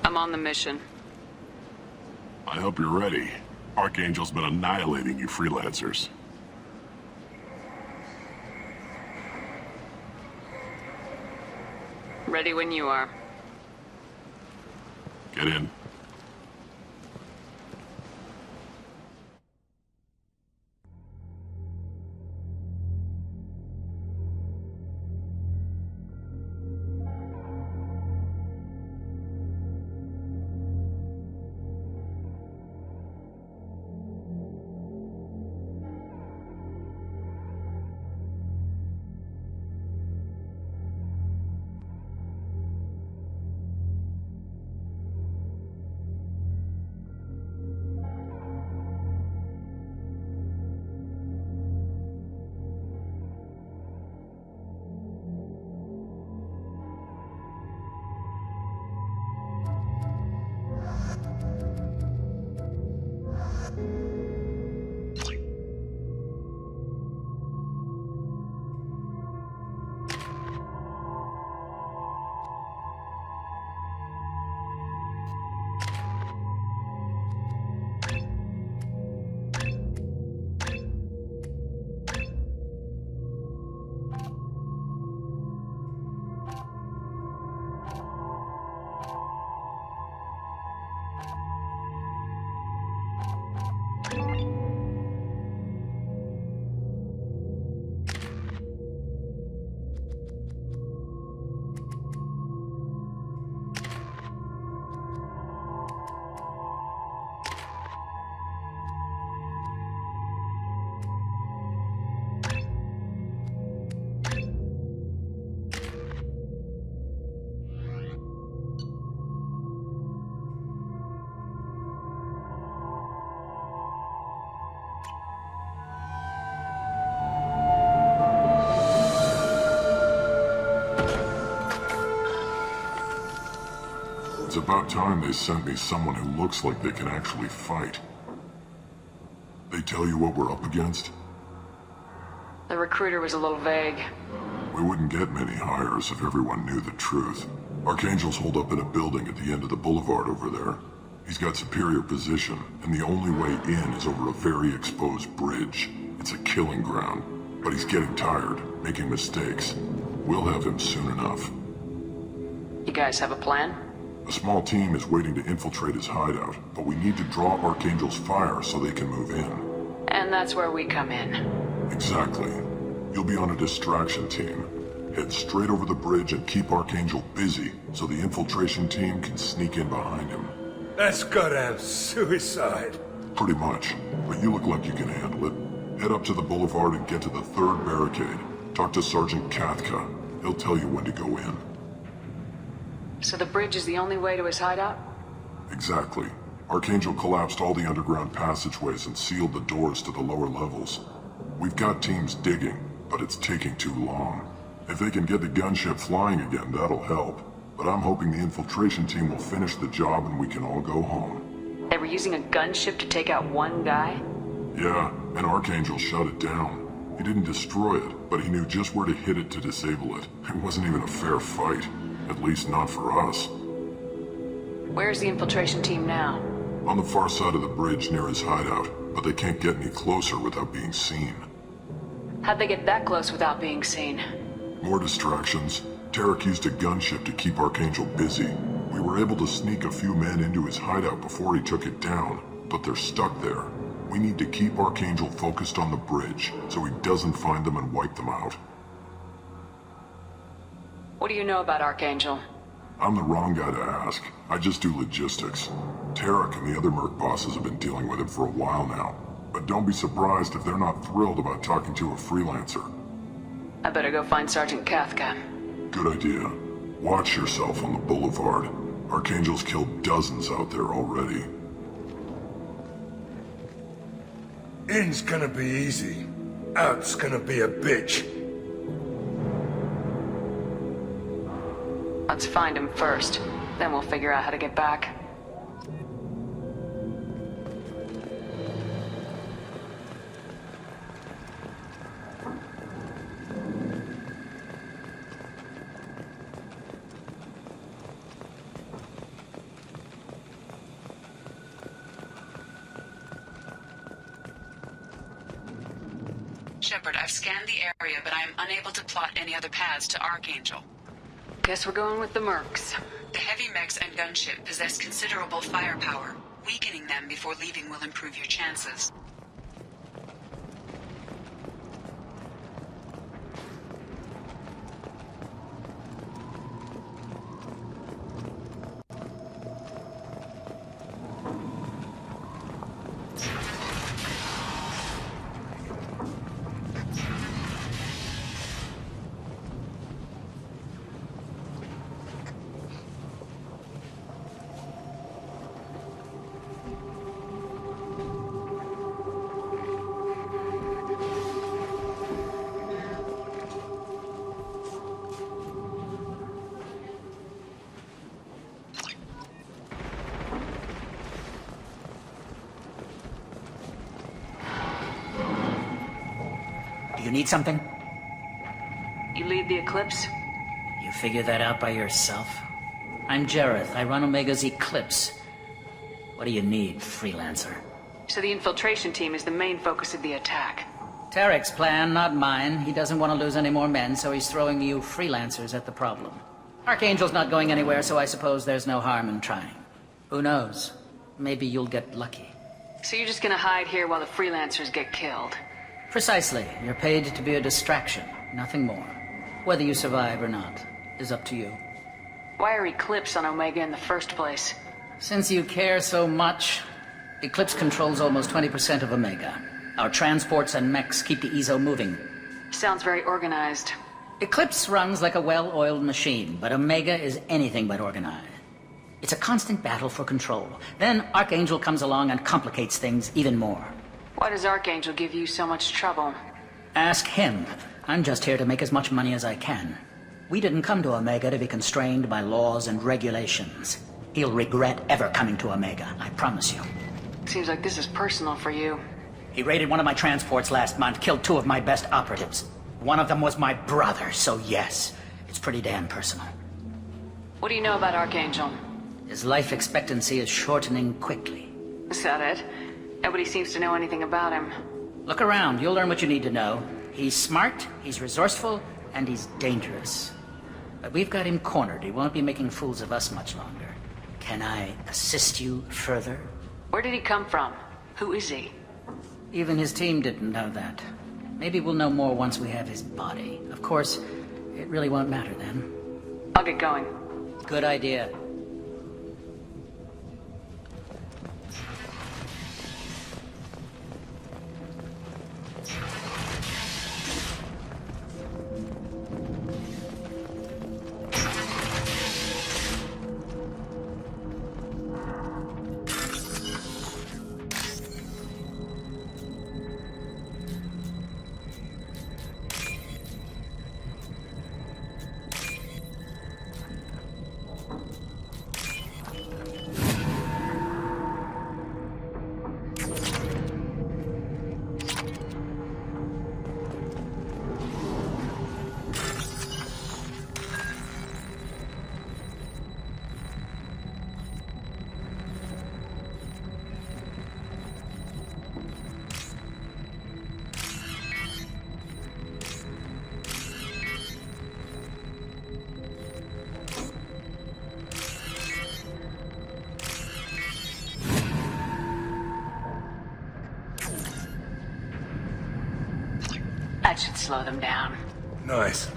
I'm on the mission. I hope you're ready. Archangel's been annihilating you freelancers. Ready when you are. Get in. It's about time they sent me someone who looks like they can actually fight. They tell you what we're up against? The recruiter was a little vague. We wouldn't get many hires if everyone knew the truth. Archangel's holed up in a building at the end of the boulevard over there. He's got superior position, and the only way in is over a very exposed bridge. It's a killing ground, but he's getting tired, making mistakes. We'll have him soon enough. You guys have a plan? A small team is waiting to infiltrate his hideout, but we need to draw Archangel's fire so they can move in. And that's where we come in. Exactly. You'll be on a distraction team. Head straight over the bridge and keep Archangel busy so the infiltration team can sneak in behind him. That's goddamn suicide. Pretty much, but you look like you can handle it. Head up to the boulevard and get to the third barricade. Talk to Sergeant Kathka. He'll tell you when to go in. So the bridge is the only way to his hideout? Exactly. Archangel collapsed all the underground passageways and sealed the doors to the lower levels. We've got teams digging, but it's taking too long. If they can get the gunship flying again, that'll help. But I'm hoping the infiltration team will finish the job and we can all go home. They were using a gunship to take out one guy? Yeah, and Archangel shut it down. He didn't destroy it, but he knew just where to hit it to disable it. It wasn't even a fair fight. At least not for us. Where's the infiltration team now? On the far side of the bridge near his hideout, but they can't get any closer without being seen. How'd they get that close without being seen? More distractions. Tarek used a gunship to keep Archangel busy. We were able to sneak a few men into his hideout before he took it down, but they're stuck there. We need to keep Archangel focused on the bridge, so he doesn't find them and wipe them out. What do you know about Archangel? I'm the wrong guy to ask. I just do logistics. Tarek and the other merc bosses have been dealing with him for a while now. But don't be surprised if they're not thrilled about talking to a freelancer. I better go find Sergeant Kathka. Good idea. Watch yourself on the boulevard. Archangel's killed dozens out there already. In's gonna be easy. Out's gonna be a bitch. Let's find him first. Then we'll figure out how to get back. Shepard, I've scanned the area, but I am unable to plot any other paths to Archangel. Guess we're going with the Mercs. The heavy mechs and gunship possess considerable firepower. Weakening them before leaving will improve your chances. You need something? You lead the Eclipse? You figure that out by yourself? I'm Jareth. I run Omega's Eclipse. What do you need, freelancer? So the infiltration team is the main focus of the attack. Tarek's plan, not mine. He doesn't want to lose any more men, so he's throwing you freelancers at the problem. Archangel's not going anywhere, so I suppose there's no harm in trying. Who knows? Maybe you'll get lucky. So you're just gonna hide here while the freelancers get killed? Precisely. You're paid to be a distraction, nothing more. Whether you survive or not is up to you. Why are Eclipse on Omega in the first place? Since you care so much, Eclipse controls almost 20% of Omega. Our transports and mechs keep the EZO moving. Sounds very organized. Eclipse runs like a well-oiled machine, but Omega is anything but organized. It's a constant battle for control. Then Archangel comes along and complicates things even more. Why does Archangel give you so much trouble? Ask him. I'm just here to make as much money as I can. We didn't come to Omega to be constrained by laws and regulations. He'll regret ever coming to Omega, I promise you. Seems like this is personal for you. He raided one of my transports last month, killed 2 of my best operatives. One of them was my brother, so yes, it's pretty damn personal. What do you know about Archangel? His life expectancy is shortening quickly. Is that it? Nobody seems to know anything about him. Look around, you'll learn what you need to know. He's smart, he's resourceful, and he's dangerous. But we've got him cornered. He won't be making fools of us much longer. Can I assist you further? Where did he come from? Who is he? Even his team didn't know that. Maybe we'll know more once we have his body. Of course, it really won't matter then. I'll get going. Good idea. That should slow them down. Nice.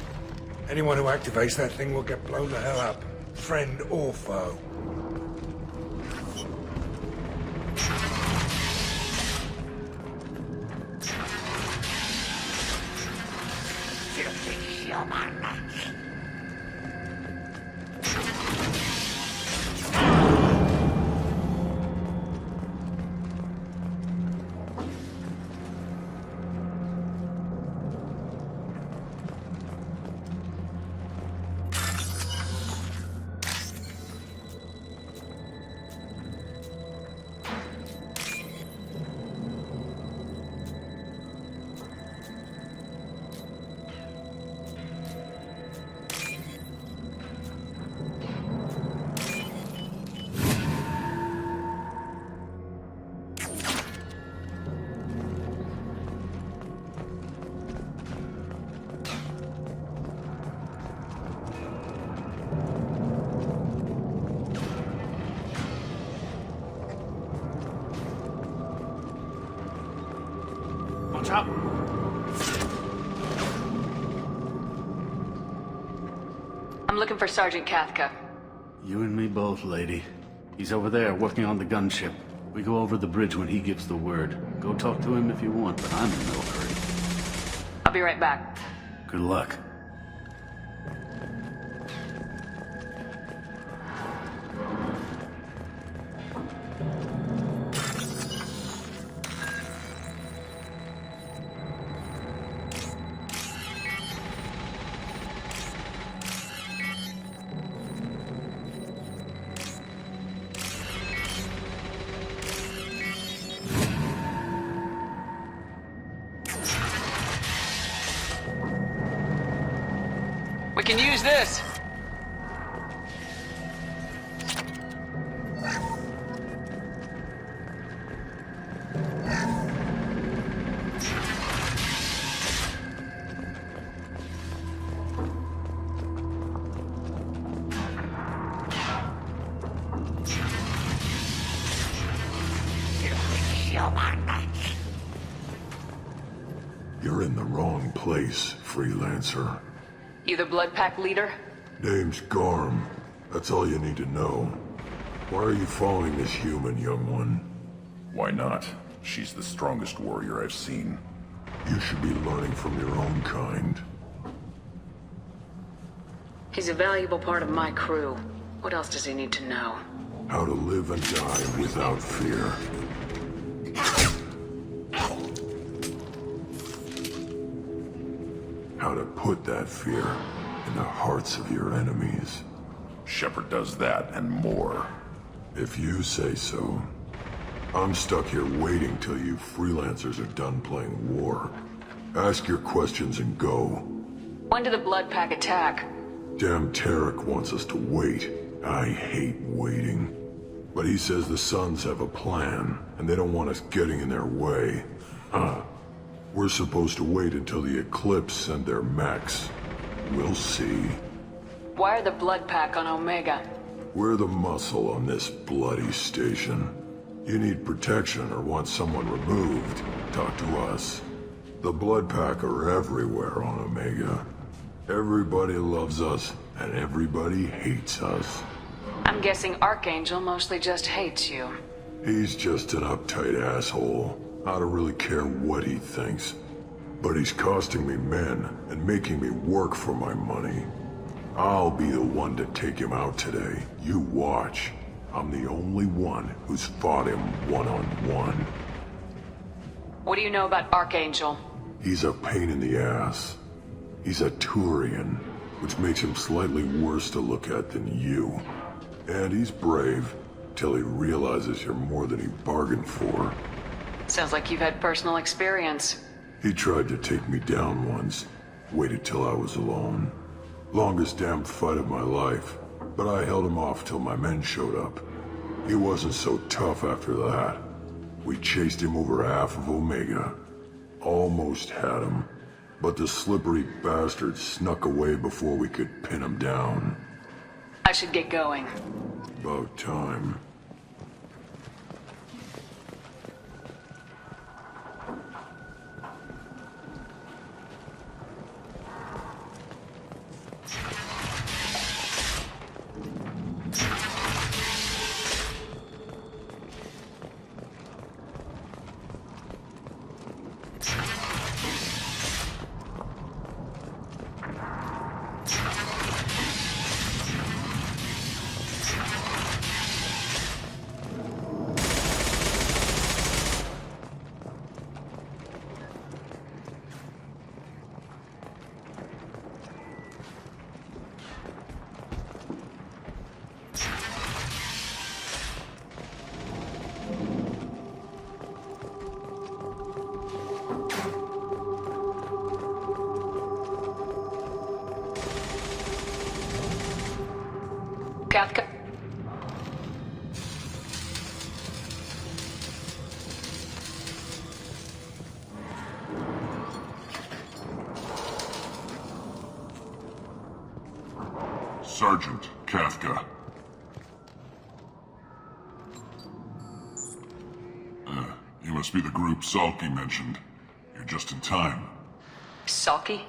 Anyone who activates that thing will get blown the hell up. Friend or foe. Watch out! I'm looking for Sergeant Kathka. You and me both, lady. He's over there, working on the gunship. We go over the bridge when he gives the word. Go talk to him if you want, but I'm in no hurry. I'll be right back. Good luck. We can use this. You're in the wrong place, freelancer. You the Blood Pack leader? Name's Garm. That's all you need to know. Why are you following this human, young one? Why not? She's the strongest warrior I've seen. You should be learning from your own kind. He's a valuable part of my crew. What else does he need to know? How to live and die without fear. How to put that fear in the hearts of your enemies. Shepard does that and more. If you say so. I'm stuck here waiting till you freelancers are done playing war. Ask your questions and go. When did the Blood Pack attack? Damn Tarek wants us to wait. I hate waiting. But he says the Suns have a plan, and they don't want us getting in their way. We're supposed to wait until the Eclipse send their mechs. We'll see. Why are the Blood Pack on Omega? We're the muscle on this bloody station. You need protection or want someone removed, talk to us. The Blood Pack are everywhere on Omega. Everybody loves us, and everybody hates us. I'm guessing Archangel mostly just hates you. He's just an uptight asshole. I don't really care what he thinks. But he's costing me men and making me work for my money. I'll be the one to take him out today. You watch. I'm the only one who's fought him one-on-one. What do you know about Archangel? He's a pain in the ass. He's a Turian, which makes him slightly worse to look at than you. And he's brave, till he realizes you're more than he bargained for. Sounds like you've had personal experience. He tried to take me down once. Waited till I was alone. Longest damn fight of my life. But I held him off till my men showed up. He wasn't so tough after that. We chased him over half of Omega. Almost had him. But the slippery bastard snuck away before we could pin him down. I should get going. About time. Kathka? Sergeant Kathka. You must be the group Salky mentioned. You're just in time. Salky?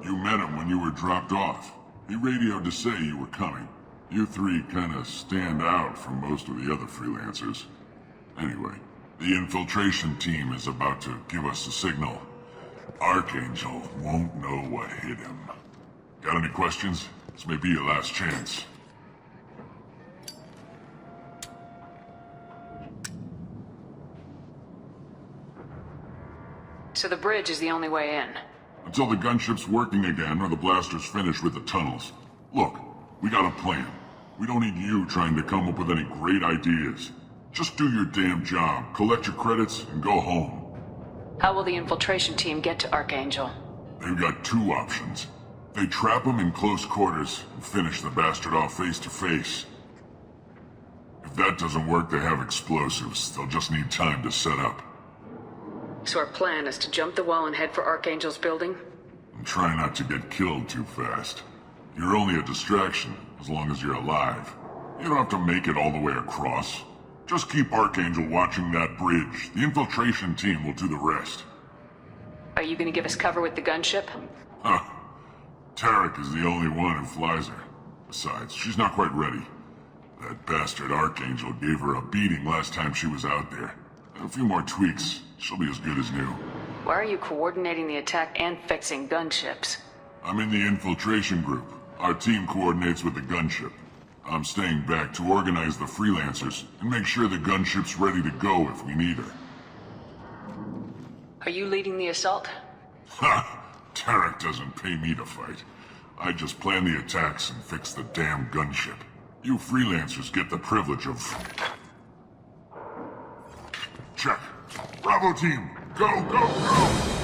You met him when you were dropped off. He radioed to say you were coming. You three kinda stand out from most of the other freelancers. Anyway, the infiltration team is about to give us a signal. Archangel won't know what hit him. Got any questions? This may be your last chance. So the bridge is the only way in. Until the gunship's working again or the blasters finish with the tunnels. Look, we got a plan. We don't need you trying to come up with any great ideas. Just do your damn job, collect your credits, and go home. How will the infiltration team get to Archangel? They've got two options. They trap him in close quarters and finish the bastard off face to face. If that doesn't work, they have explosives. They'll just need time to set up. So our plan is to jump the wall and head for Archangel's building? And try not to get killed too fast. You're only a distraction, as long as you're alive. You don't have to make it all the way across. Just keep Archangel watching that bridge. The infiltration team will do the rest. Are you gonna give us cover with the gunship? Huh. Tarek is the only one who flies her. Besides, she's not quite ready. That bastard Archangel gave her a beating last time she was out there. A few more tweaks, she'll be as good as new. Why are you coordinating the attack and fixing gunships? I'm in the infiltration group. Our team coordinates with the gunship. I'm staying back to organize the freelancers and make sure the gunship's ready to go if we need her. Are you leading the assault? Ha! Tarek doesn't pay me to fight. I just plan the attacks and fix the damn gunship. You freelancers get the privilege of... Check. Bravo team! Go, go, go!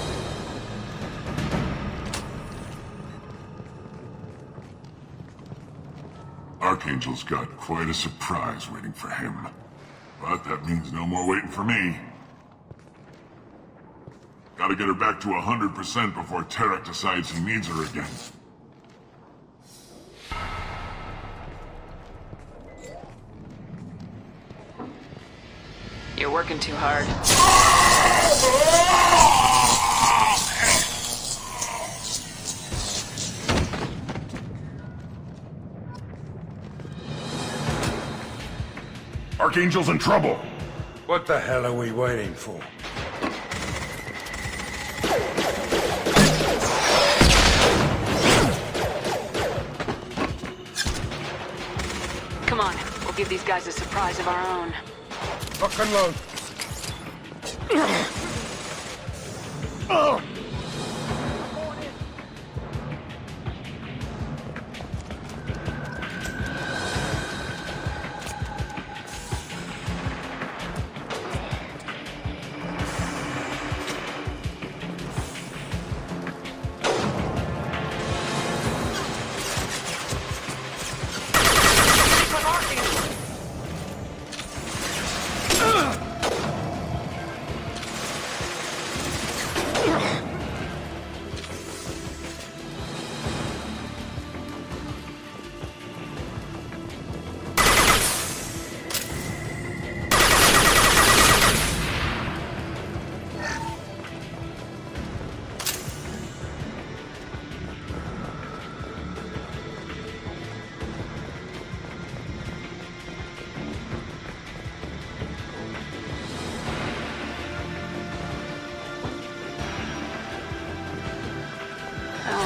Archangel's got quite a surprise waiting for him. But that means no more waiting for me. Gotta get her back to 100% before Tarek decides he needs her again. You're working too hard. Archangel's in trouble! What the hell are we waiting for? Come on, we'll give these guys a surprise of our own. Lock and load.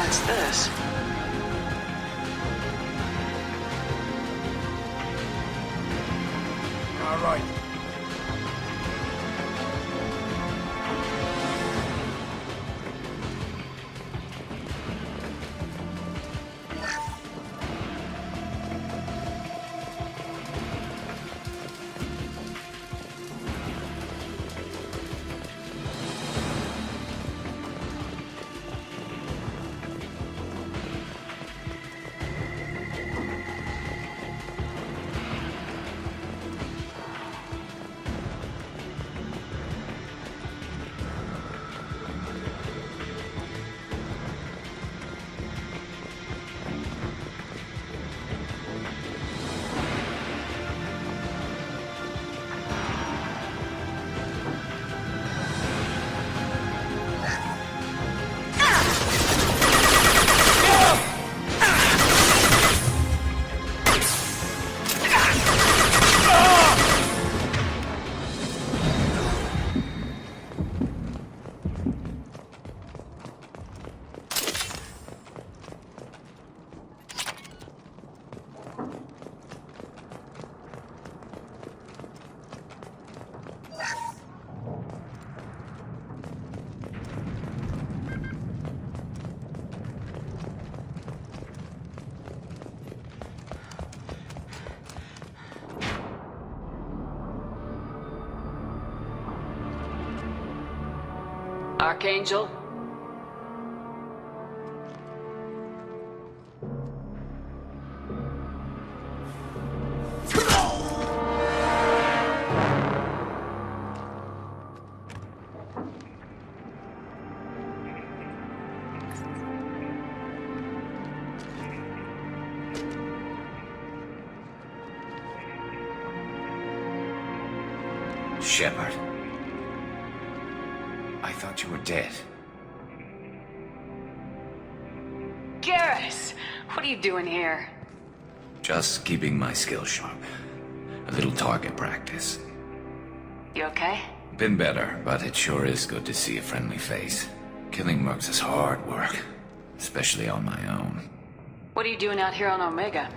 What's this? All right. Archangel. Shepard. I thought you were dead. Garrus! What are you doing here? Just keeping my skills sharp. A little target practice. You okay? Been better, but it sure is good to see a friendly face. Killing mercs is hard work, especially on my own. What are you doing out here on Omega?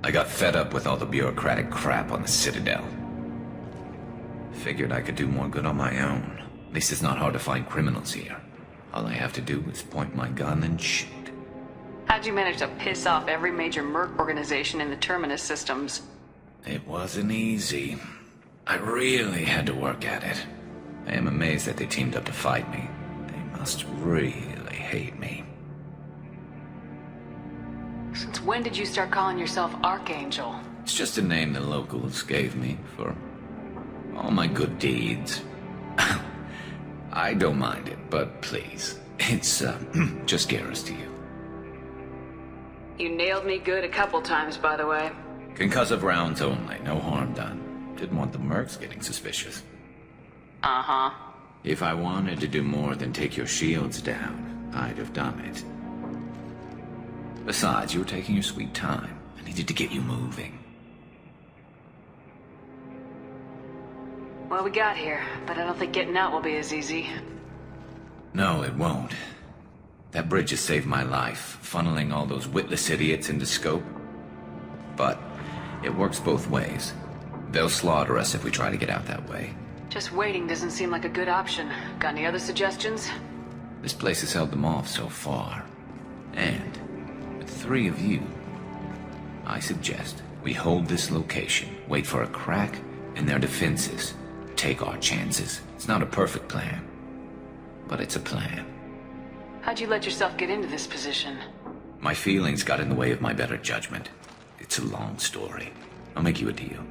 I got fed up with all the bureaucratic crap on the Citadel. Figured I could do more good on my own. At least it's not hard to find criminals here. All I have to do is point my gun and shoot. How'd you manage to piss off every major merc organization in the Terminus systems? It wasn't easy. I really had to work at it. I am amazed that they teamed up to fight me. They must really hate me. Since when did you start calling yourself Archangel? It's just a name the locals gave me for all my good deeds. I don't mind it, but please, it's just Garrus to you. You nailed me good a couple times, by the way. Concussive rounds only, no harm done. Didn't want the mercs getting suspicious. Uh-huh. If I wanted to do more than take your shields down, I'd have done it. Besides, you were taking your sweet time. I needed to get you moving. Well, we got here, but I don't think getting out will be as easy. No, it won't. That bridge has saved my life, funneling all those witless idiots into scope. But it works both ways. They'll slaughter us if we try to get out that way. Just waiting doesn't seem like a good option. Got any other suggestions? This place has held them off so far. And with 3 of you, I suggest we hold this location, wait for a crack in their defenses, take our chances. It's not a perfect plan, but it's a plan. How'd you let yourself get into this position? My feelings got in the way of my better judgment. It's a long story. I'll make you a deal.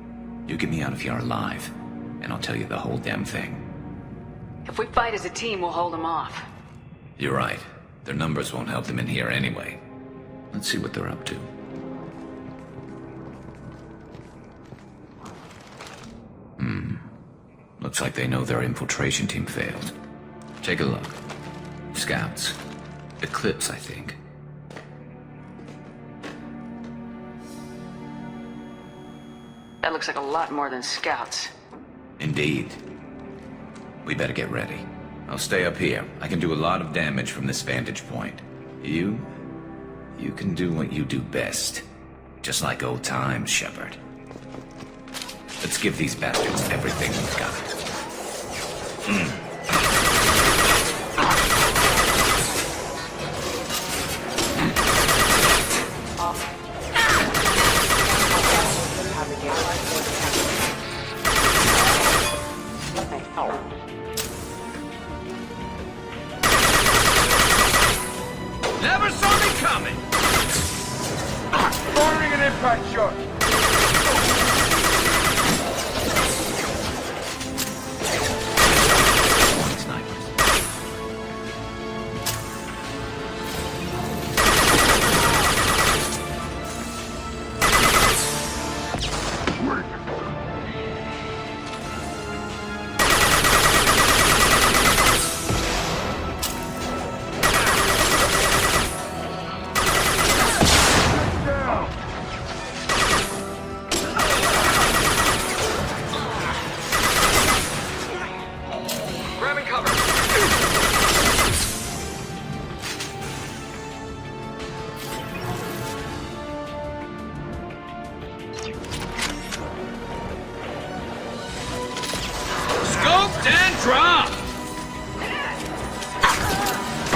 You get me out of here alive, and I'll tell you the whole damn thing. If we fight as a team, we'll hold them off. You're right. Their numbers won't help them in here anyway. Let's see what they're up to. Looks like they know their infiltration team failed. Take a look. Scouts. Eclipse, I think. That looks like a lot more than scouts. Indeed. We better get ready. I'll stay up here. I can do a lot of damage from this vantage point. You can do what you do best. Just like old times, Shepard. Let's give these bastards everything we've got. Never saw me coming! Firing an impact shot!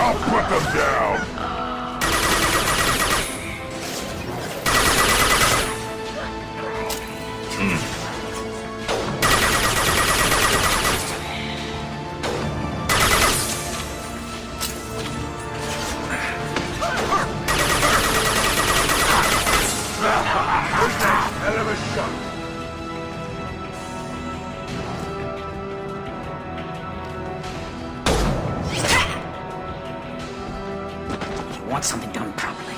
I'll put them down! done properly.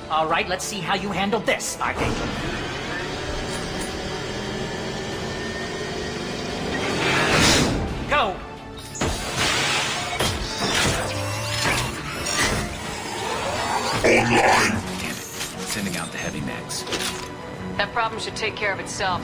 All right, let's see how you handle this, Archangel. Go! Online! Damn it. Sending out the heavy mechs. That problem should take care of itself.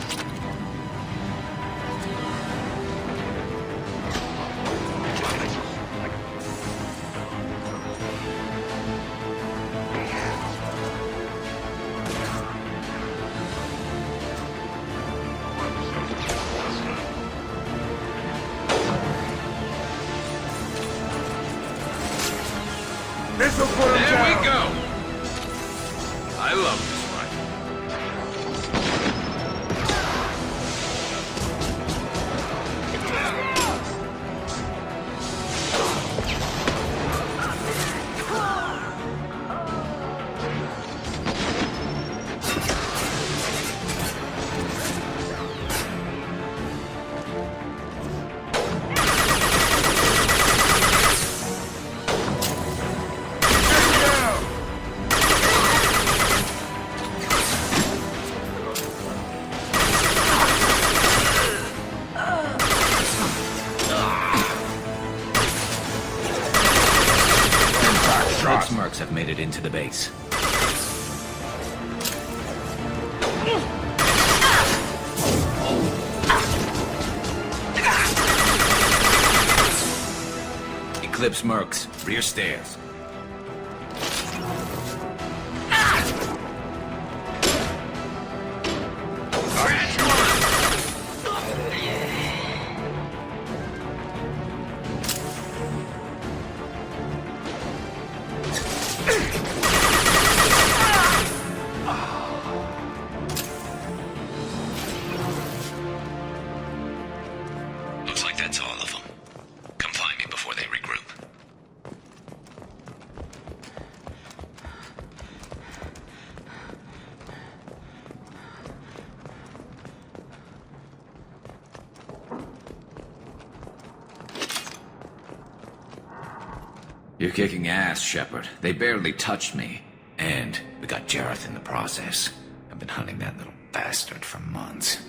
This'll put him There down. we go. I love this rifle. Those mercs have made it into the base. Eclipse mercs, rear stairs. Looks like that's all of them. Come find me before they regroup. You're kicking ass, Shepard. They barely touched me. And we got Jareth in the process. I've been hunting that little bastard for months.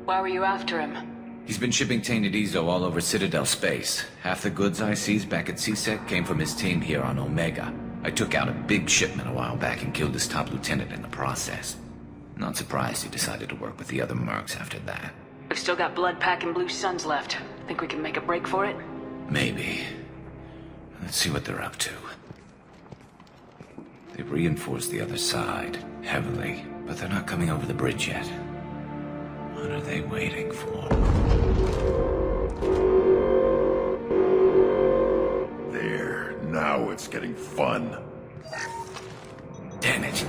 Why were you after him? He's been shipping tainted Ezo all over Citadel space. Half the goods I seized back at CSEC came from his team here on Omega. I took out a big shipment a while back and killed his top lieutenant in the process. Not surprised he decided to work with the other mercs after that. We've still got blood pack and blue suns left. Think we can make a break for it? Maybe. Let's see what they're up to. They've reinforced the other side, heavily, but they're not coming over the bridge yet. What are they waiting for? There, now it's getting fun. Damn it.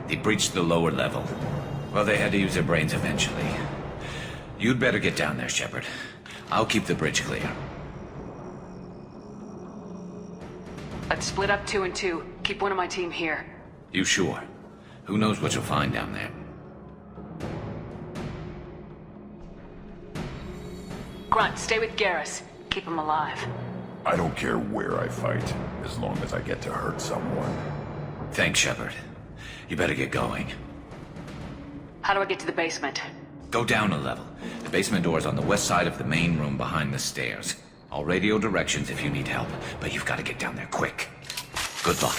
They breached the lower level. Well, they had to use their brains eventually. You'd better get down there, Shepard. I'll keep the bridge clear. Let's split up 2 and 2. Keep one of my team here. You sure? Who knows what you'll find down there? Grunt, stay with Garrus. Keep him alive. I don't care where I fight, as long as I get to hurt someone. Thanks, Shepard. You better get going. How do I get to the basement? Go down a level. The basement door's on the west side of the main room behind the stairs. I'll radio directions if you need help, but you've got to get down there quick. Good luck.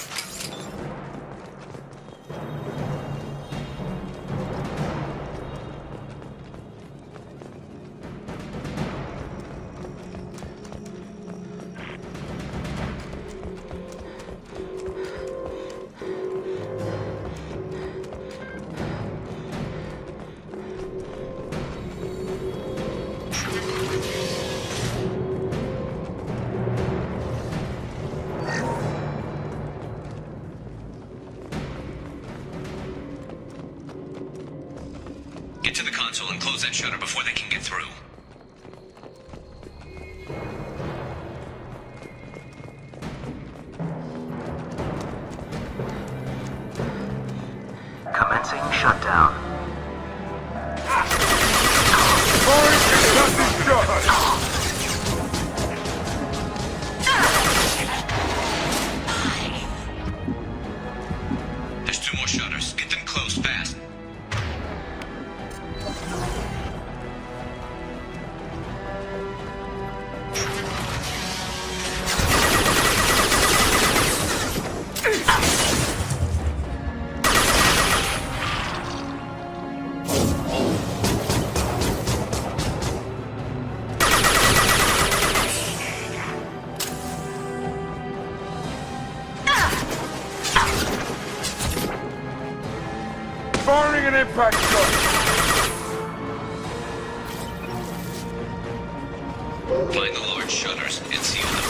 Get to the console and close that shutter before they can get through. Commencing shutdown. Firing an impact shot! Find the large shutters and seal them.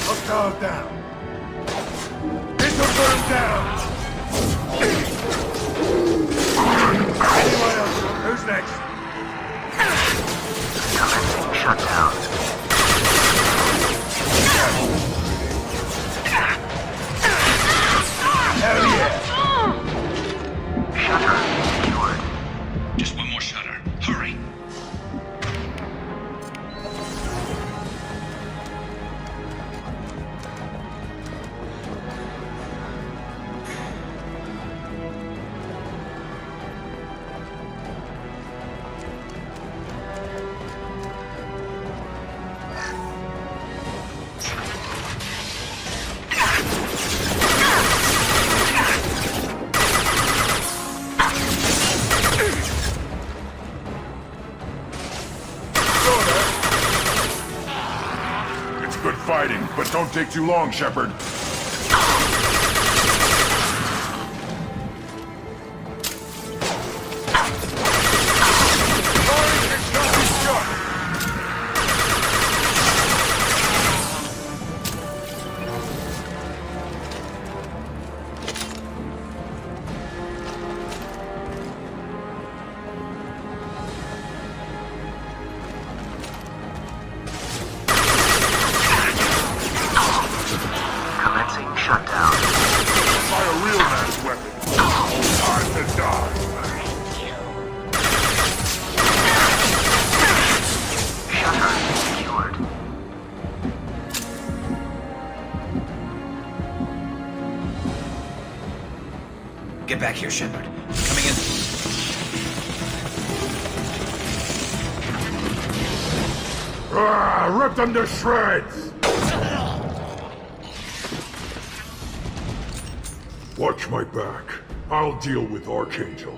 Hostile down. Missile burn down. Anyone else? Who's next? Commencing shutdown. Hell yeah. Shutter secured. Just one more shutter. Hurry. Good fighting, but don't take too long, Shepard. Shutdown. Buy a real man's weapon. Time to die. Shutter secured. Get back here, Shepard. Coming in. Rip them to shreds! Watch my back. I'll deal with Archangel.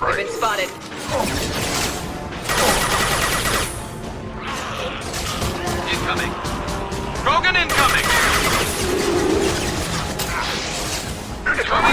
We've been spotted. Incoming. Krogan incoming! Incoming!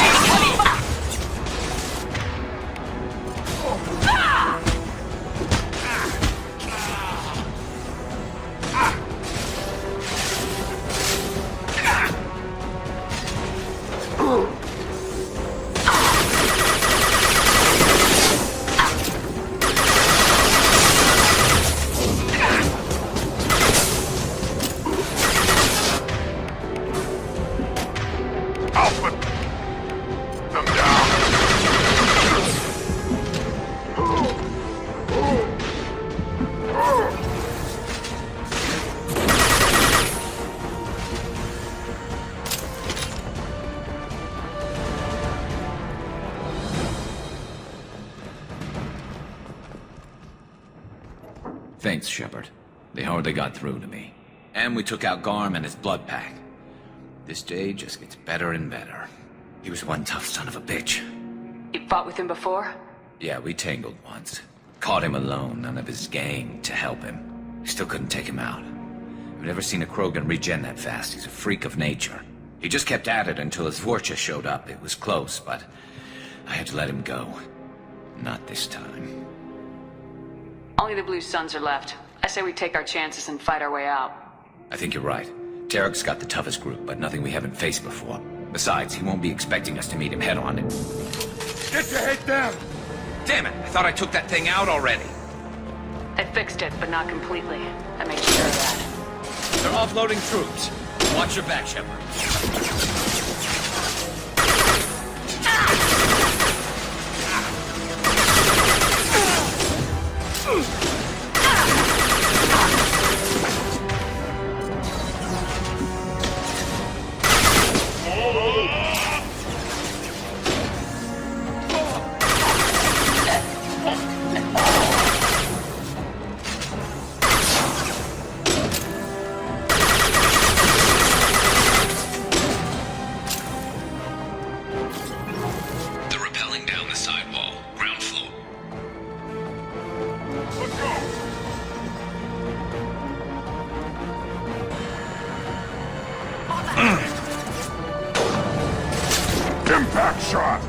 Thanks, Shepard. They hardly got through to me. And we took out Garm and his blood pack. This day just gets better and better. He was one tough son of a bitch. You fought with him before? Yeah, we tangled once. Caught him alone, none of his gang to help him. Still couldn't take him out. I've never seen a Krogan regen that fast. He's a freak of nature. He just kept at it until his Vorcha showed up. It was close, but I had to let him go. Not this time. Only the Blue Suns are left. I say we take our chances and fight our way out. I think you're right. Tarek's got the toughest group, but nothing we haven't faced before. Besides, he won't be expecting us to meet him head-on. Get your head down! Damn it! I thought I took that thing out already. I fixed it, but not completely. I made sure of that. They're offloading troops. Watch your back, Shepard. Impact shot!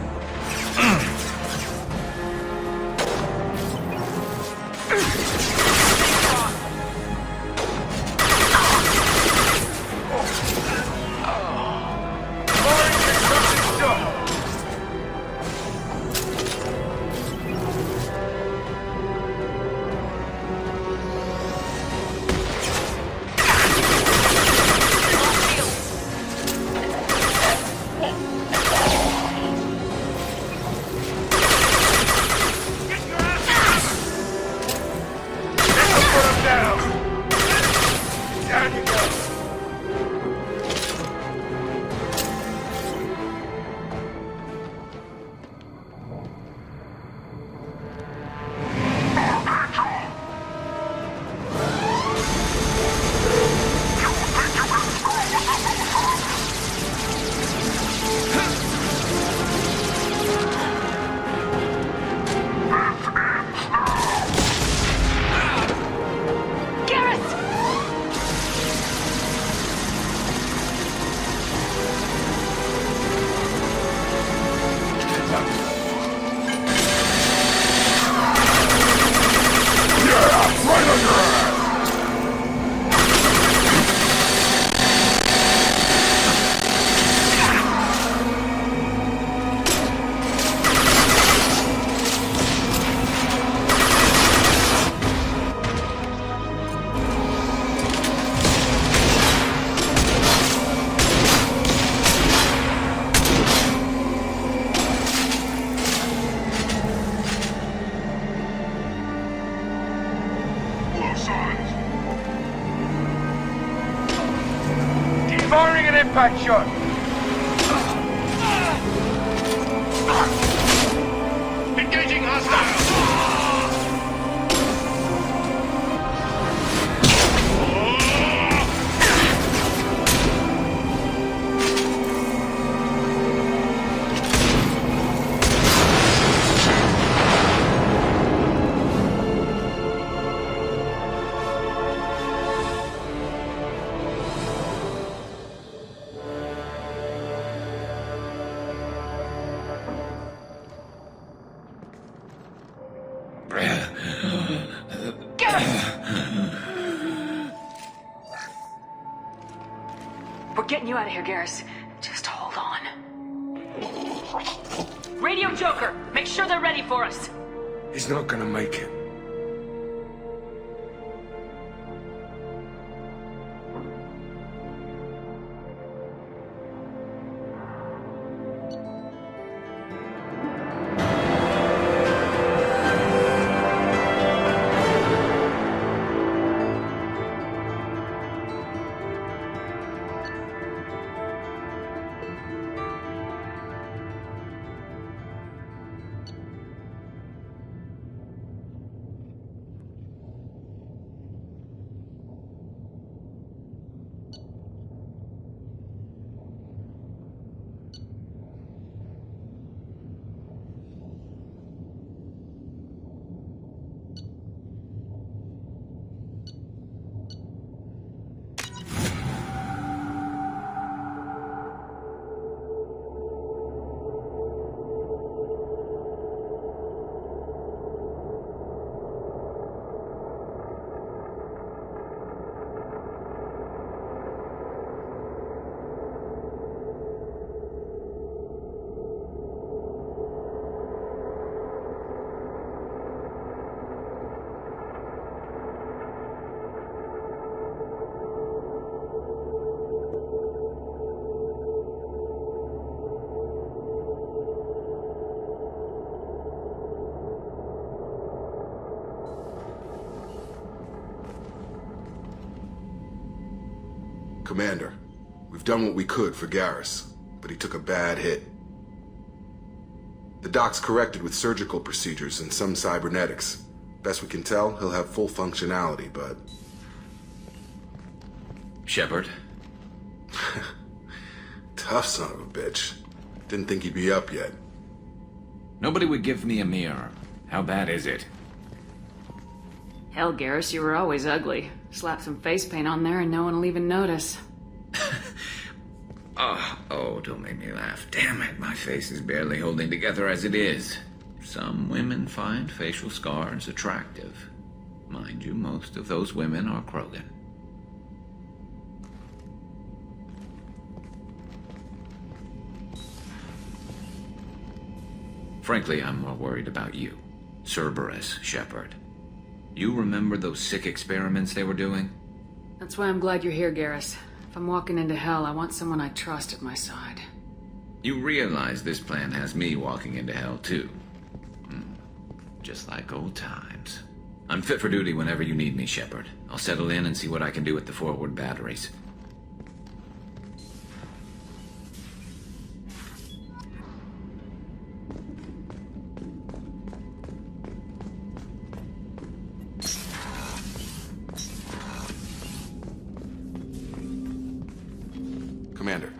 Firing an impact shot! Engaging hostile! We're getting you out of here, Garrus. Just hold on. Radio Joker, make sure they're ready for us. He's not gonna make it. Commander, we've done what we could for Garrus, but he took a bad hit. The doc's corrected with surgical procedures and some cybernetics. Best we can tell, he'll have full functionality, but... Shepard? Tough son of a bitch. Didn't think he'd be up yet. Nobody would give me a mirror. How bad is it? Hell, Garrus, you were always ugly. Slap some face paint on there and no one will even notice. Oh, don't make me laugh. Damn it, my face is barely holding together as it is. Some women find facial scars attractive. Mind you, most of those women are Krogan. Frankly, I'm more worried about you. Cerberus, Shepard. You remember those sick experiments they were doing? That's why I'm glad you're here, Garrus. If I'm walking into hell, I want someone I trust at my side. You realize this plan has me walking into hell, too. Just like old times. I'm fit for duty whenever you need me, Shepard. I'll settle in and see what I can do with the forward batteries. Commander,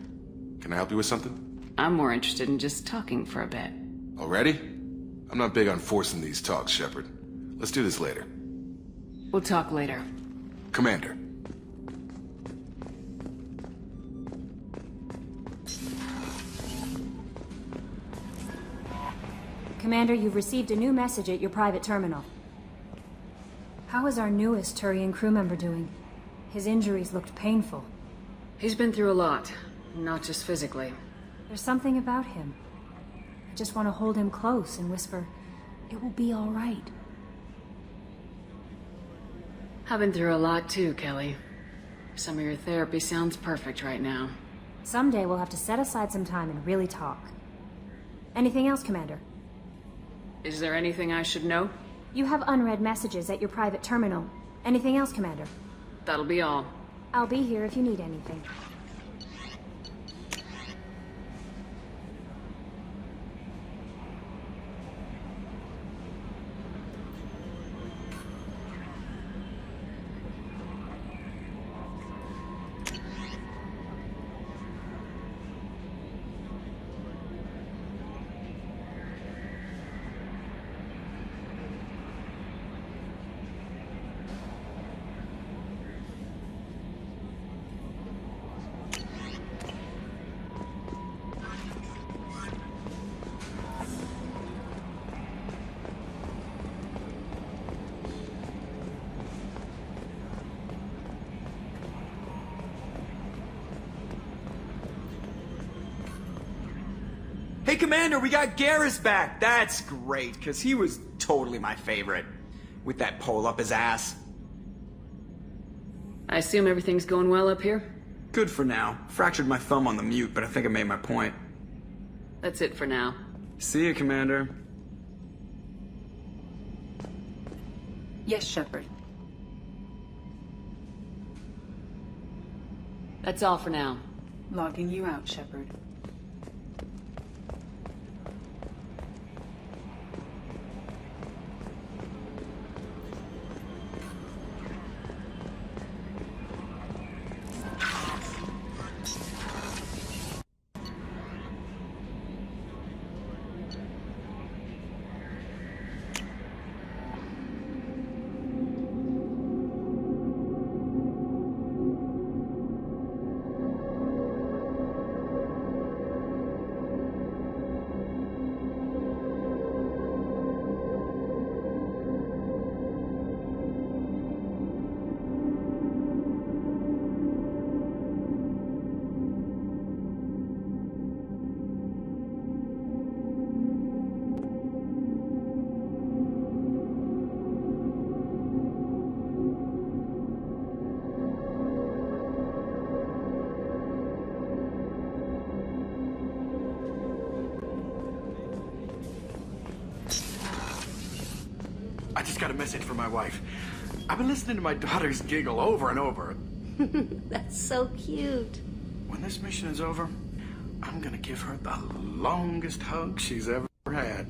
can I help you with something? I'm more interested in just talking for a bit. Already? I'm not big on forcing these talks, Shepard. Let's do this later. We'll talk later. Commander. Commander, you've received a new message at your private terminal. How is our newest Turian crew member doing? His injuries looked painful. He's been through a lot, not just physically. There's something about him. I just want to hold him close and whisper, "It will be all right." I've been through a lot too, Kelly. Some of your therapy sounds perfect right now. Someday we'll have to set aside some time and really talk. Anything else, Commander? Is there anything I should know? You have unread messages at your private terminal. Anything else, Commander? That'll be all. I'll be here if you need anything. Hey, Commander, we got Garrus back. That's great, because he was totally my favorite. With that pole up his ass. I assume everything's going well up here? Good for now. Fractured my thumb on the mute, but I think I made my point. That's it for now. See you, Commander. Yes, Shepard. That's all for now. Logging you out, Shepard. I just got a message from my wife. I've been listening to my daughters giggle over and over. That's so cute. When this mission is over, I'm gonna give her the longest hug she's ever had.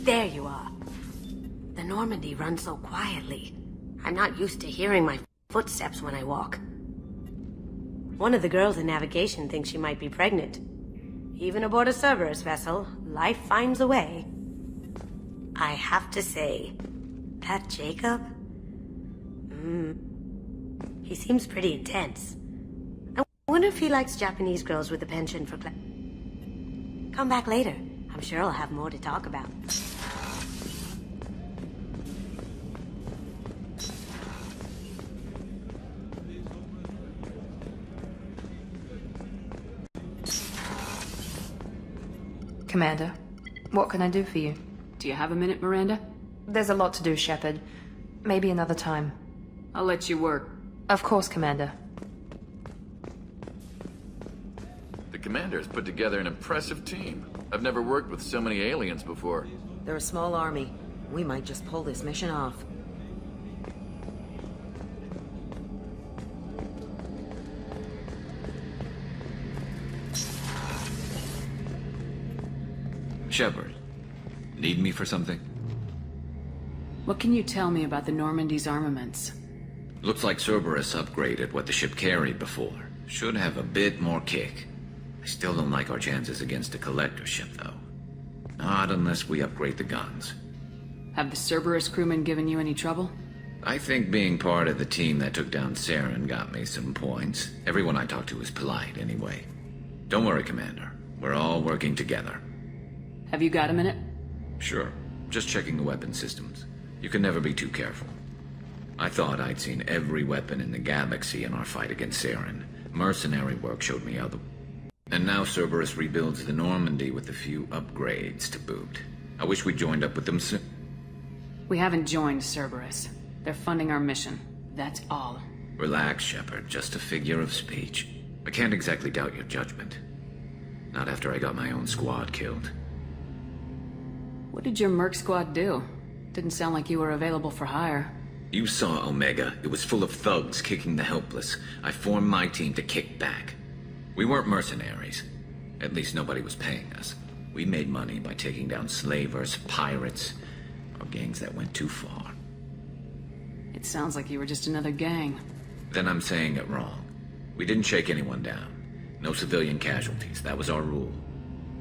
There you are. The Normandy runs so quietly. I'm not used to hearing my footsteps when I walk. One of the girls in navigation thinks she might be pregnant. Even aboard a Cerberus vessel, life finds a way. I have to say, that Jacob? He seems pretty intense. I wonder if he likes Japanese girls with a penchant for Come back later. I'm sure I'll have more to talk about. Commander, what can I do for you? Do you have a minute, Miranda? There's a lot to do, Shepard. Maybe another time. I'll let you work. Of course, Commander. The Commander's put together an impressive team. I've never worked with so many aliens before. They're a small army. We might just pull this mission off. Shepard, need me for something? What can you tell me about the Normandy's armaments? Looks like Cerberus upgraded what the ship carried before. Should have a bit more kick. I still don't like our chances against a collector ship, though. Not unless we upgrade the guns. Have the Cerberus crewmen given you any trouble? I think being part of the team that took down Saren got me some points. Everyone I talk to is polite, anyway. Don't worry, Commander. We're all working together. Have you got a minute? Sure. Just checking the weapon systems. You can never be too careful. I thought I'd seen every weapon in the galaxy in our fight against Saren. Mercenary work showed me other. And now Cerberus rebuilds the Normandy with a few upgrades to boot. I wish we joined up with them soon. We haven't joined Cerberus. They're funding our mission. That's all. Relax, Shepard. Just a figure of speech. I can't exactly doubt your judgment. Not after I got my own squad killed. What did your Merc squad do? Didn't sound like you were available for hire. You saw Omega. It was full of thugs kicking the helpless. I formed my team to kick back. We weren't mercenaries. At least nobody was paying us. We made money by taking down slavers, pirates, or gangs that went too far. It sounds like you were just another gang. Then I'm saying it wrong. We didn't shake anyone down. No civilian casualties. That was our rule.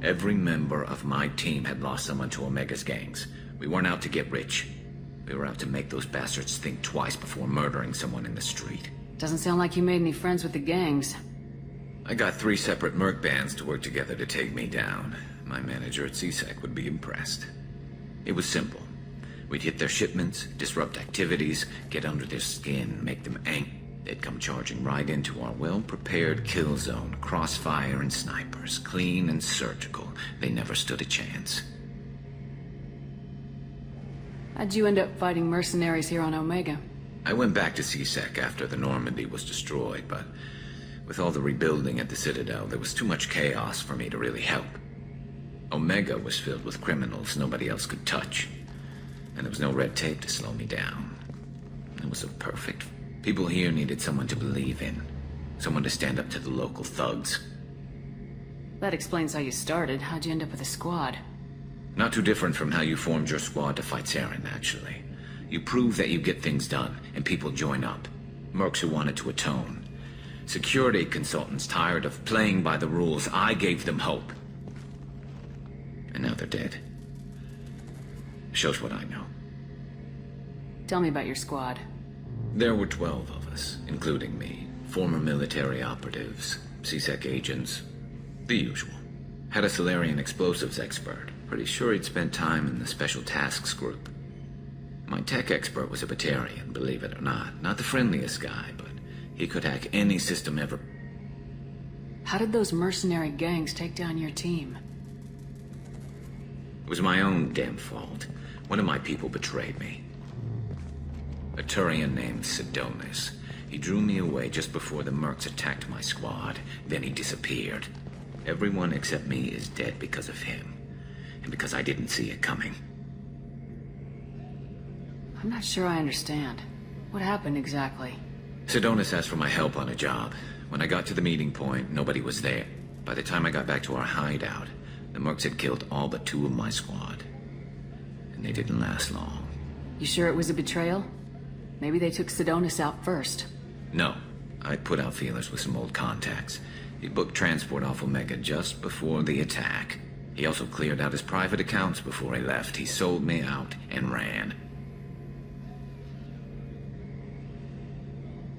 Every member of my team had lost someone to Omega's gangs. We weren't out to get rich. We were out to make those bastards think twice before murdering someone in the street. Doesn't sound like you made any friends with the gangs. I got 3 separate merc bands to work together to take me down. My manager at CSEC would be impressed. It was simple. We'd hit their shipments, disrupt activities, get under their skin, make them angry. They'd come charging right into our well-prepared kill zone, crossfire and snipers, clean and surgical. They never stood a chance. How'd you end up fighting mercenaries here on Omega? I went back to CSEC after the Normandy was destroyed, but with all the rebuilding at the Citadel, there was too much chaos for me to really help. Omega was filled with criminals nobody else could touch, and there was no red tape to slow me down. It was a perfect... People here needed someone to believe in. Someone to stand up to the local thugs. That explains how you started. How'd you end up with a squad? Not too different from how you formed your squad to fight Saren, actually. You prove that you get things done, and people join up. Mercs who wanted to atone. Security consultants tired of playing by the rules. I gave them hope. And now they're dead. Shows what I know. Tell me about your squad. There were 12 of us, including me. Former military operatives, CSEC agents, the usual. Had a Solarian explosives expert. Pretty sure he'd spent time in the Special Tasks Group. My tech expert was a Batarian, believe it or not. Not the friendliest guy, but he could hack any system ever. How did those mercenary gangs take down your team? It was my own damn fault. One of my people betrayed me. A Turian named Sidonis. He drew me away just before the mercs attacked my squad. Then he disappeared. Everyone except me is dead because of him. And because I didn't see it coming. I'm not sure I understand. What happened exactly? Sidonis asked for my help on a job. When I got to the meeting point, nobody was there. By the time I got back to our hideout, the mercs had killed all but 2 of my squad. And they didn't last long. You sure it was a betrayal? Maybe they took Sidonis out first. No. I put out feelers with some old contacts. He booked transport off Omega just before the attack. He also cleared out his private accounts before he left. He sold me out and ran.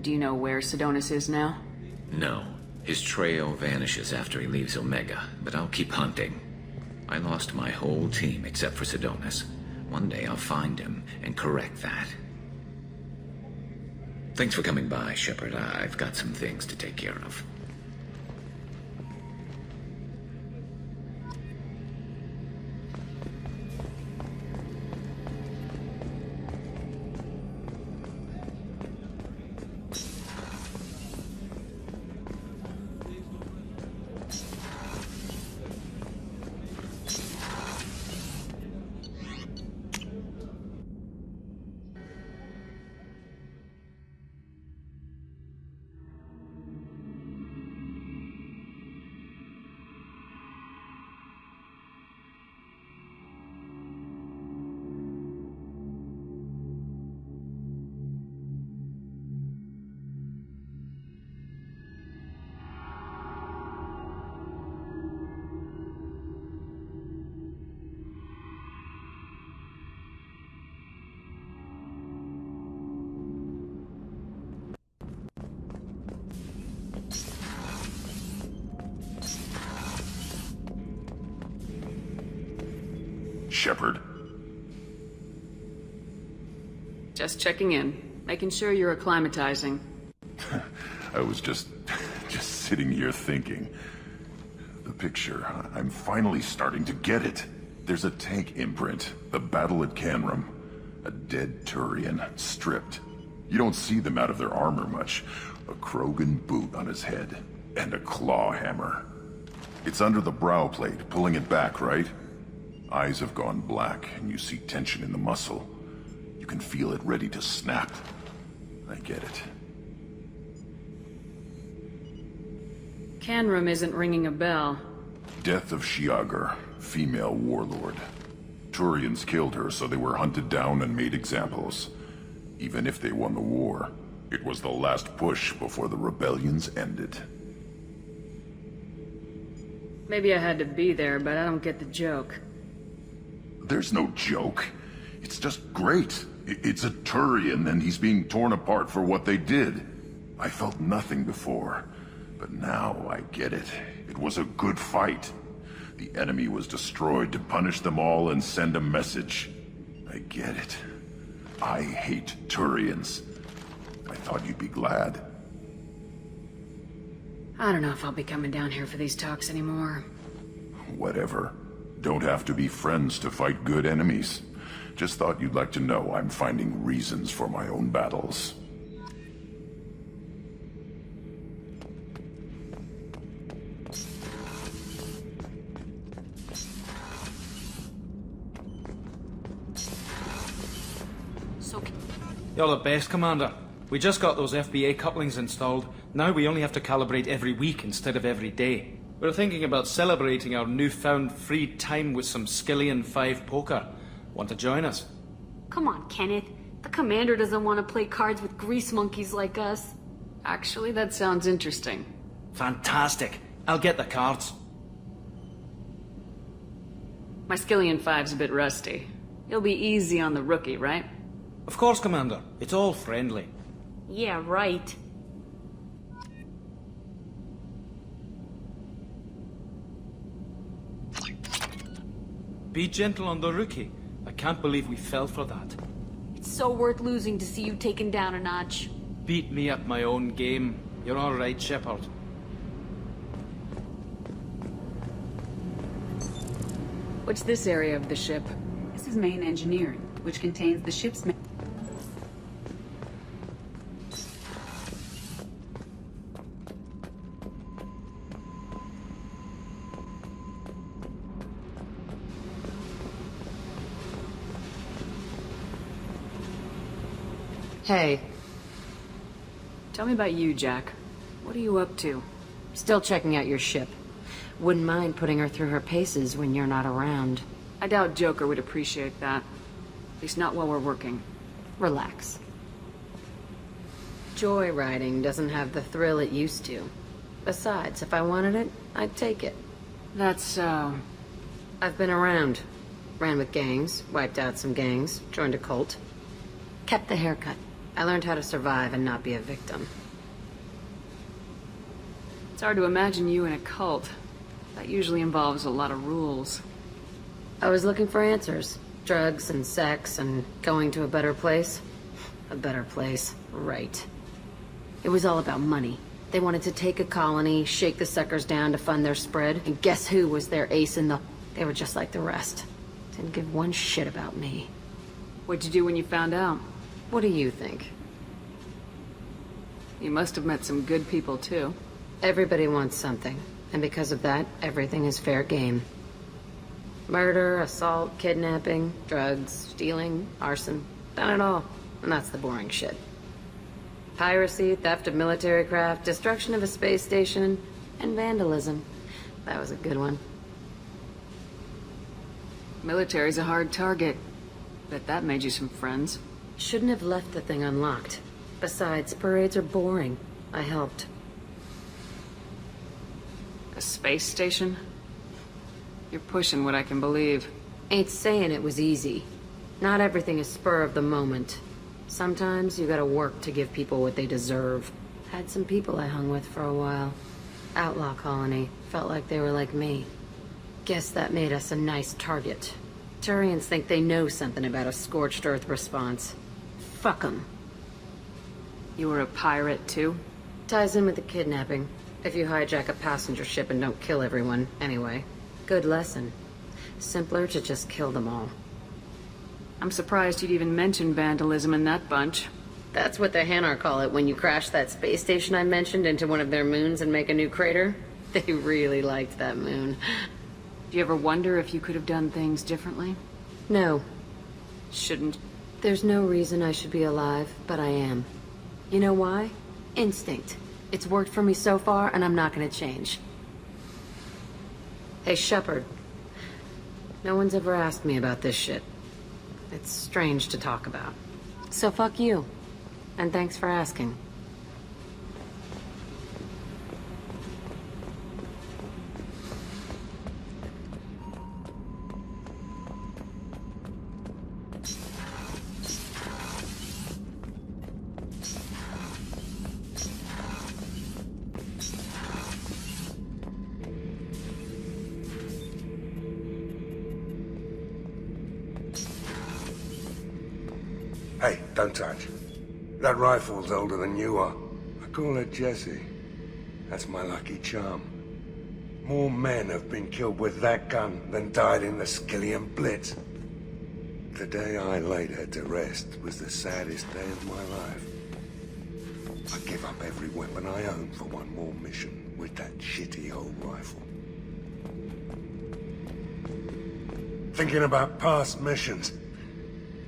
Do you know where Sidonis is now? No. His trail vanishes after he leaves Omega, but I'll keep hunting. I lost my whole team except for Sidonis. One day I'll find him and correct that. Thanks for coming by, Shepard. I've got some things to take care of. Shepard. Just checking in, making sure you're acclimatizing. I was just sitting here thinking. The picture, I'm finally starting to get it. There's a tank imprint, the battle at Canrum. A dead Turian, stripped. You don't see them out of their armor much. A Krogan boot on his head, and a claw hammer. It's under the brow plate, pulling it back, right? Eyes have gone black, and you see tension in the muscle. You can feel it ready to snap. I get it. Canrum isn't ringing a bell. Death of Shiagar, female warlord. Turians killed her, so they were hunted down and made examples. Even if they won the war, it was the last push before the rebellions ended. Maybe I had to be there, but I don't get the joke. There's no joke. It's just great. It's a Turian, and he's being torn apart for what they did. I felt nothing before, but now I get it. It was a good fight. The enemy was destroyed to punish them all and send a message. I get it. I hate Turians. I thought you'd be glad. I don't know if I'll be coming down here for these talks anymore. Whatever. Don't have to be friends to fight good enemies. Just thought you'd like to know I'm finding reasons for my own battles. You're the best, Commander. We just got those FBA couplings installed. Now we only have to calibrate every week instead of every day. We're thinking about celebrating our newfound free time with some Skillian 5 poker. Want to join us? Come on, Kenneth. The commander doesn't want to play cards with grease monkeys like us. Actually, that sounds interesting. Fantastic. I'll get the cards. My Skillian 5's a bit rusty. You'll be easy on the rookie, right? Of course, Commander. It's all friendly. Yeah, right. Be gentle on the rookie. I can't believe we fell for that. It's so worth losing to see you taken down a notch. Beat me at my own game. You're all right, Shepard. What's this area of the ship? This is main engineering, which contains the ship's Hey. Tell me about you, Jack. What are you up to? Still checking out your ship. Wouldn't mind putting her through her paces when you're not around. I doubt Joker would appreciate that. At least not while we're working. Relax. Joyriding doesn't have the thrill it used to. Besides, if I wanted it, I'd take it. That's so. I've been around. Ran with gangs, wiped out some gangs, joined a cult. Kept the haircut. I learned how to survive and not be a victim. It's hard to imagine you in a cult. That usually involves a lot of rules. I was looking for answers. Drugs and sex and going to a better place. A better place, right. It was all about money. They wanted to take a colony, shake the suckers down to fund their spread, and guess who was their ace in the... They were just like the rest. Didn't give one shit about me. What'd you do when you found out? What do you think? You must have met some good people, too. Everybody wants something, and because of that, everything is fair game. Murder, assault, kidnapping, drugs, stealing, arson. Done it all. And that's the boring shit. Piracy, theft of military craft, destruction of a space station, and vandalism. That was a good one. Military's a hard target. Bet that made you some friends. Shouldn't have left the thing unlocked. Besides, parades are boring. I helped. A space station? You're pushing what I can believe. Ain't saying it was easy. Not everything is spur of the moment. Sometimes you gotta work to give people what they deserve. Had some people I hung with for a while. Outlaw colony. Felt like they were like me. Guess that made us a nice target. Turians think they know something about a scorched earth response. Fuck 'em. You were a pirate, too? Ties in with the kidnapping. If you hijack a passenger ship and don't kill everyone, anyway. Good lesson. Simpler to just kill them all. I'm surprised you'd even mention vandalism in that bunch. That's what the Hanar call it when you crash that space station I mentioned into one of their moons and make a new crater. They really liked that moon. Do you ever wonder if you could have done things differently? No. Shouldn't? There's no reason I should be alive, but I am. You know why? Instinct. It's worked for me so far, and I'm not gonna change. Hey, Shepard. No one's ever asked me about this shit. It's strange to talk about. So fuck you. And thanks for asking. Hey, don't touch. That rifle's older than you are. I call it Jesse. That's my lucky charm. More men have been killed with that gun than died in the Skillian Blitz. The day I laid her to rest was the saddest day of my life. I give up every weapon I own for one more mission with that shitty old rifle. Thinking about past missions.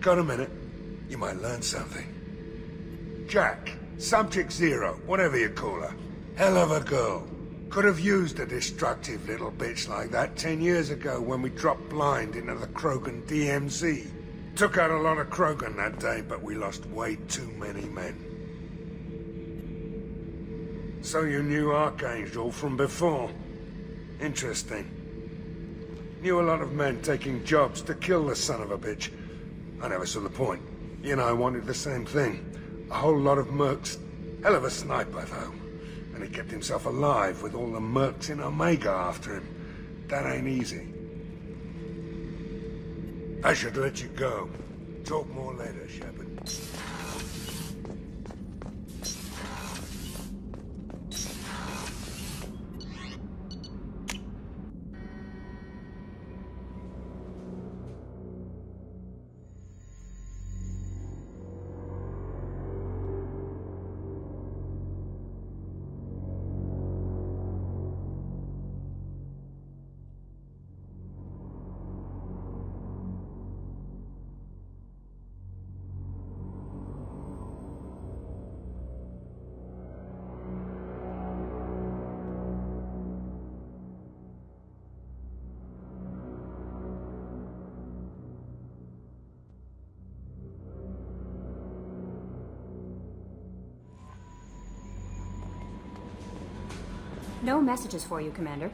Got a minute? You might learn something. Jack, Subject Zero, whatever you call her. Hell of a girl. Could have used a destructive little bitch like that 10 years ago when we dropped blind into the Krogan DMZ. Took out a lot of Krogan that day, but we lost way too many men. So you knew Archangel from before. Interesting. Knew a lot of men taking jobs to kill the son of a bitch. I never saw the point. You know, I wanted the same thing. A whole lot of mercs. Hell of a sniper, though. And he kept himself alive with all the mercs in Omega after him. That ain't easy. I should let you go. Talk more later, Shepard. No messages for you, Commander.